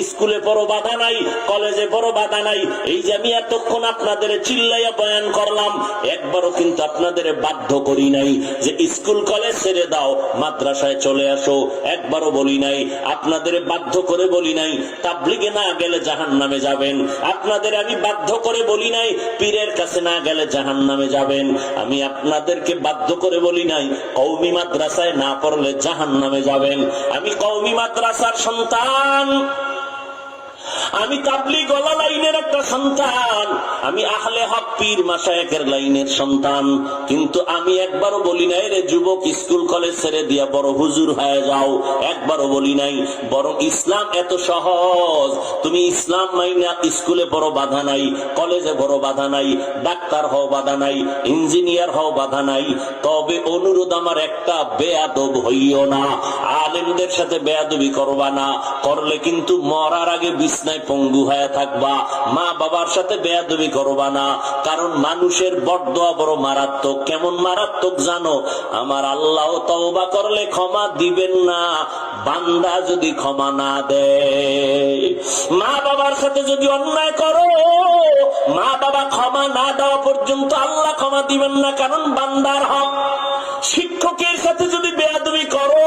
স্কুলে পড়ো বাধা নাই, কলেজে পড়ো বাধা নাই। এই যে আমি এতক্ষণ আপনাদের চিল্লাইয়া বয়ান করলাম, একবারও কিন্তু আপনাদের বাধ্য করি নাই যে স্কুল কলেজ ছেড়ে দাও, মাদ্রাসায় চলে আসো। একবারও বলি নাই, আপনাদের বাধ্য করে বলি নাই তাবলীগে না গেলে জাহান্নামে যাবেন। আপনাদের আমি বাধ্য করে বলি নাই পীরের কাছে না গেলে জাহান্নামে যাবেন। আমি আপনাদেরকে বাধ্য করে বলি নাই কওমি মাদ্রাসায় না পড়লে জাহান্নামে যাবেন। আমি কওমি মাদ্রাসার সন্তান, আমি তাবলীগ ওয়ালা লাইনের একটা সন্তান, আমি আহলে হক পীর মাশায়েখের লাইনের সন্তান। কিন্তু আমি একবারও বলি নাই রে যুবক স্কুল কলেজ ছেড়ে দিয়া বড় হুজুর হয়ে যাও, একবারও বলি নাই। বরং ইসলাম এত সহজ, তুমি ইসলাম মাইনা স্কুলে বড় বাধা নাই, কলেজে বড় বাধা নাই, ডাক্তার হও বাধা নাই, ইঞ্জিনিয়ার হও বাধা নাই। তবে অনুরোধ আমার একটা, বেয়াদব হইও না, আলেমদের সাথে বেয়াদবি করবা না, করলে কিন্তু মরার আগে বিছনায় পঙ্গু হয়ে থাকবা। মা বাবার সাথে বেয়াদবি করবা না, কারণ মানুষের বদদোয়া বড় মারাত্মক। কেমন মারাত্মক জানো? আমার আল্লাহ তওবা করলে ক্ষমা দিবেন না, বান্দা যদি ক্ষমা না দেয়। মা বাবার সাথে যদি অন্যায় করো, মা বাবা ক্ষমা না দেওয়া পর্যন্ত আল্লাহ ক্ষমা দিবেন না, কারণ বান্দার হক। শিক্ষকের সাথে যদি বেয়াদবি করো,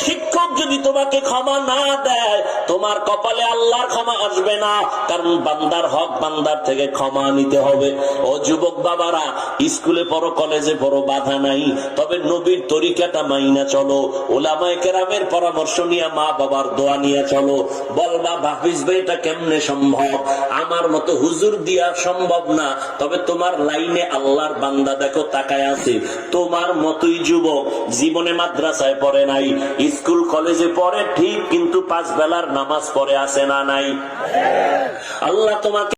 শিক্ষক যদি তোমাকে ক্ষমা না দেয়, তোমার কপালে আল্লাহর ক্ষমা আসবে না, কারণ বান্দার হক, বান্দার থেকে ক্ষমা নিতে হবে। ও যুবক বাবারা, স্কুলে পড়ো কলেজে পড়ো বাধা নাই, তবে নবীর তরিকাটা মাইনা চলো, উলামায়ে কেরামের পরামর্শ নিয়ে, মা বাবার দোয়া নিয়ে চলো। বলবা হাফিজ ভাই এটা কেমনে সম্ভব? আমার মতো হুজুর দিয়া সম্ভব না, তবে তোমার লাইনে আল্লাহর বান্দা দেখো তাকায় আছে, তোমার মতোই যুবক, জীবনে মাদ্রাসায় পড়ে নাই, স্কুল কলেজে পড়ে ঠিক, কিন্তু 5 বেলার নামাজ পড়ে আছে না নাই? আল্লাহ তোমাকে